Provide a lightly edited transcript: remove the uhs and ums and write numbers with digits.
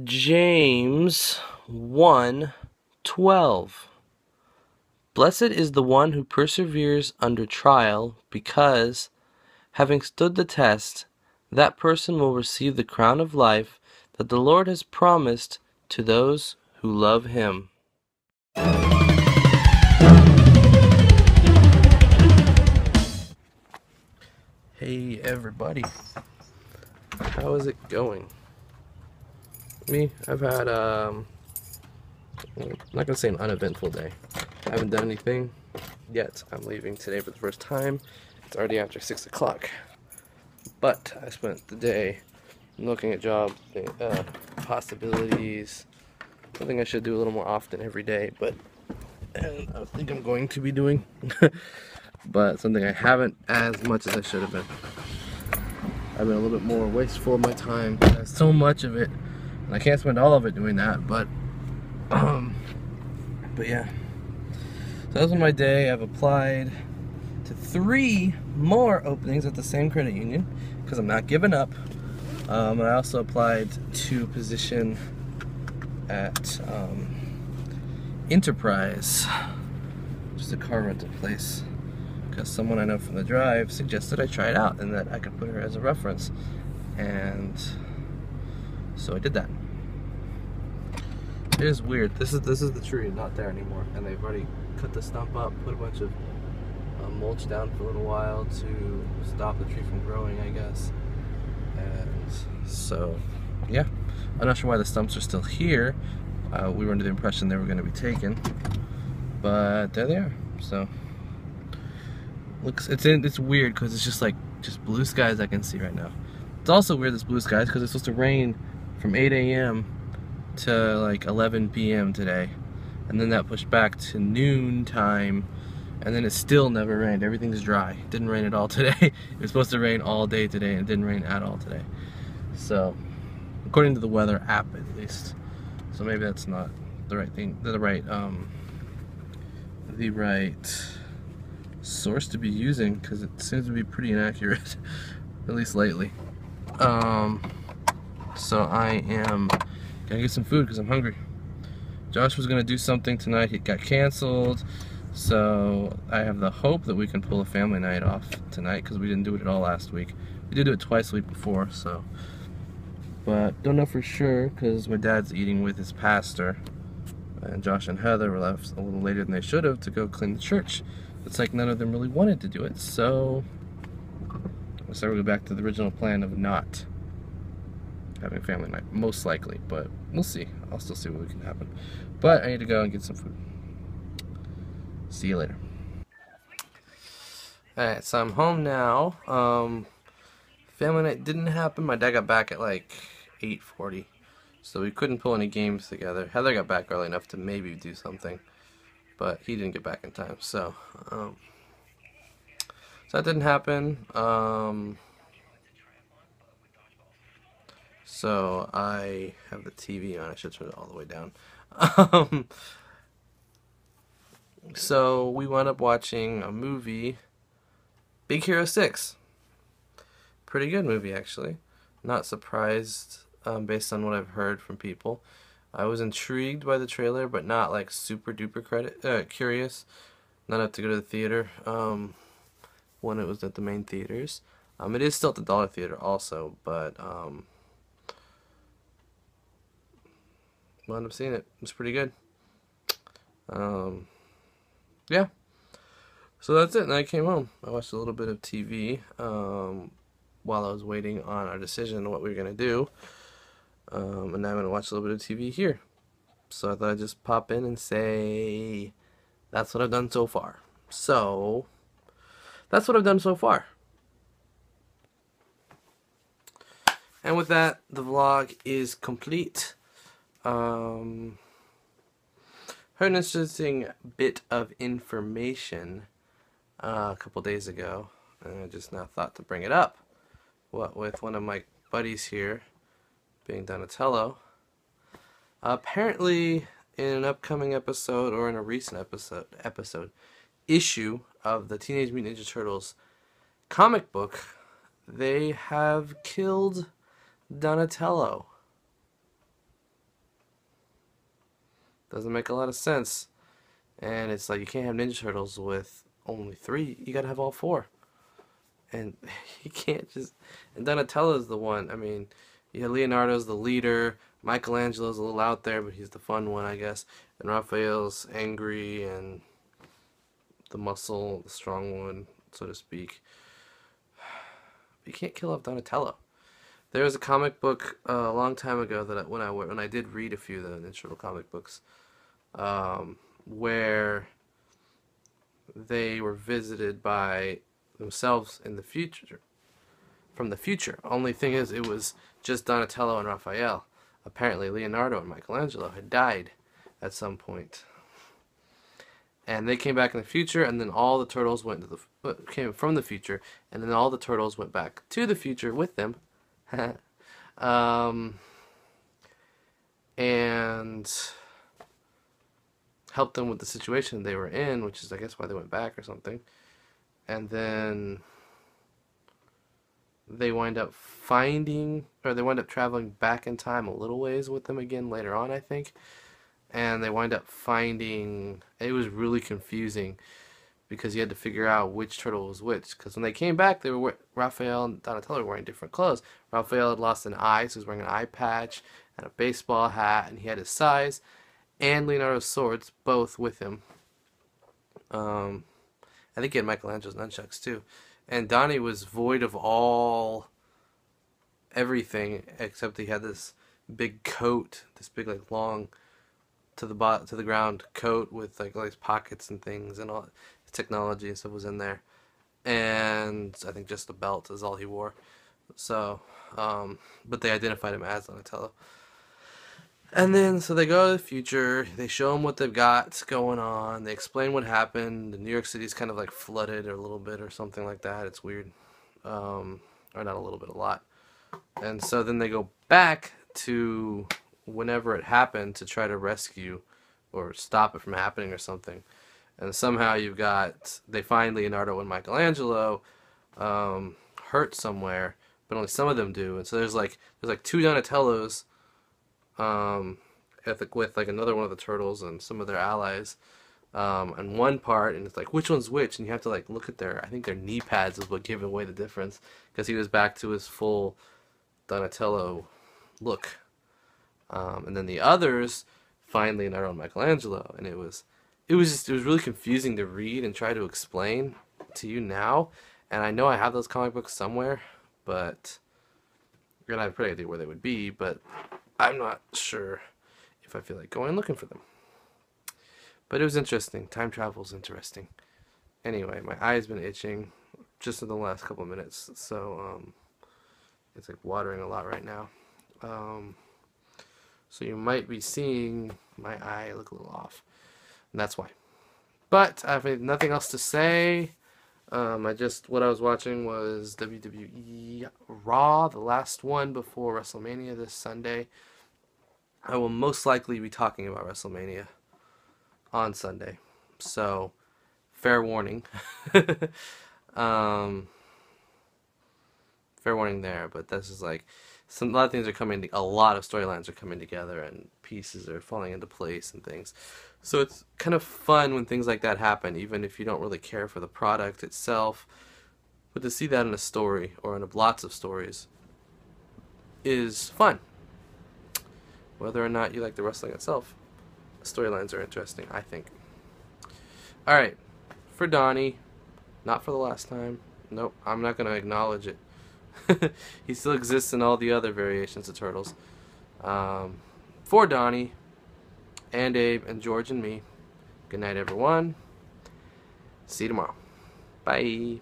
James 1:12. Blessed is the one who perseveres under trial, because, having stood the test, that person will receive the crown of life that the Lord has promised to those who love him. Hey everybody, how is it going? Me, I've had I'm not gonna say an uneventful day. I haven't done anything yet. I'm leaving today for the first time. It's already after 6 o'clock. But I spent the day looking at job possibilities. Something I should do a little more often every day, but I think I'm going to be doing. But something I haven't as much as I should have been. I've been a little bit more wasteful of my time. There's so much of it, and I can't spend all of it doing that. But yeah. So that was my day. I've applied to 3 more openings at the same credit union because I'm not giving up. And I also applied to a position at Enterprise, just a car rental place, because someone I know from the drive suggested I try it out and that I could put her as a reference, and so I did that. It is weird. This is the tree, not there anymore, and they've already cut the stump up, put a bunch of mulch down for a little while to stop the tree from growing, I guess. And so, yeah, I'm not sure why the stumps are still here. We were under the impression they were going to be taken, but there they are. So, it's weird because it's just blue skies I can see right now. It's also weird, this blue skies, because it's supposed to rain from 8 a.m. to like 11 p.m. today, and then that pushed back to noon time. And then it still never rained. Everything's dry. It didn't rain at all today. It was supposed to rain all day today, and it didn't rain at all today. So, according to the weather app, at least. So maybe that's not the right thing, the right source to be using, because it seems to be pretty inaccurate, at least lately. So I am gonna get some food because I'm hungry. Josh was gonna do something tonight. It got canceled. So I have the hope that we can pull a family night off tonight, because we didn't do it at all last week. We did do it twice the week before, so. But don't know for sure, because my dad's eating with his pastor. And Josh and Heather were left a little later than they should have to go clean the church. It's like none of them really wanted to do it, so I guess I will go back to the original plan of not having family night, most likely, but we'll see. I'll still see what can happen. But I need to go and get some food. See you later. Alright, so I'm home now. Family night didn't happen. My dad got back at like 8:40, so we couldn't pull any games together. Heather got back early enough to maybe do something, but he didn't get back in time, so that didn't happen. So I have the TV on. I should turn it all the way down. So we wound up watching a movie, Big Hero 6. Pretty good movie, actually. Not surprised based on what I've heard from people. I was intrigued by the trailer, but not like super duper curious. Not enough to go to the theater when it was at the main theaters. It is still at the Dollar Theater also, but wound up seeing it. It was pretty good. Yeah. So that's it, and I came home. I watched a little bit of TV while I was waiting on our decision on what we were going to do. And now I'm going to watch a little bit of TV here. So I thought I'd just pop in and say that's what I've done so far. So, that's what I've done so far. And with that, the vlog is complete. Heard an interesting bit of information a couple days ago, and I just now thought to bring it up. What with one of my buddies here, being Donatello. Apparently, in an upcoming episode, or in a recent issue of the Teenage Mutant Ninja Turtles comic book, they have killed Donatello. Doesn't make a lot of sense. And it's like you can't have Ninja Turtles with only 3. You gotta have all 4. And you can't just... And Donatello's the one. I mean, yeah, Leonardo's the leader. Michelangelo's a little out there, but he's the fun one, I guess. And Raphael's angry and the muscle, the strong one, so to speak. You can't kill off Donatello. There was a comic book a long time ago that when I did read a few of the Ninja Turtle comic books, where they were visited by themselves in the future, from the future. Only thing is, it was just Donatello and Raphael. Apparently, Leonardo and Michelangelo had died at some point, and they came back in the future, and then all the turtles came from the future, and then all the turtles went back to the future with them. And helped them with the situation they were in, which is, I guess, why they went back or something. And then they wind up traveling back in time a little ways with them again later on, I think. And they wind up finding, it was really confusing because you had to figure out which turtle was which. Because when they came back, Raphael and Donatello were wearing different clothes. Raphael had lost an eye, so he was wearing an eye patch and a baseball hat, and he had his size and Leonardo's swords both with him. I think he had Michelangelo's nunchucks too. And Donnie was void of everything except he had this big coat, this big like long to the ground coat with like all these pockets and things, and all technology and stuff was in there. And I think just the belt is all he wore. So, but they identified him as Donatello. And then, so they go to the future, they show them what they've got going on, they explain what happened. New York City's kind of like flooded a little bit or something like that. It's weird. Or not a little bit, a lot. And so then they go back to whenever it happened to try to rescue or stop it from happening or something. And somehow they find Leonardo and Michelangelo hurt somewhere, but only some of them do. And so there's like 2 Donatellos with like another one of the turtles and some of their allies on one part, and it's like which one's which, and you have to like look at I think their knee pads is what gave away the difference, because he was back to his full Donatello look, and then the others find Leonardo and Michelangelo, and it was really confusing to read and try to explain to you now. And I know I have those comic books somewhere, but I have a pretty idea where they would be, but I'm not sure if I feel like going looking for them. But it was interesting. Time travel is interesting. Anyway, my eye's been itching just in the last couple of minutes, so it's like watering a lot right now. So you might be seeing my eye look a little off, and that's why. But I have nothing else to say. What I was watching was WWE Raw, the last one before WrestleMania this Sunday. I will most likely be talking about WrestleMania on Sunday, so fair warning. Fair warning there, but this is like a lot of things are coming. A lot of storylines are coming together, and pieces are falling into place and things. So it's kind of fun when things like that happen, even if you don't really care for the product itself. But to see that in a story, or in lots of stories, is fun. Whether or not you like the wrestling itself, the storylines are interesting, I think. Alright, for Donnie, not for the last time. Nope, I'm not going to acknowledge it. He still exists in all the other variations of Turtles. For Donnie, and Abe, and George, and me, good night, everyone. See you tomorrow. Bye.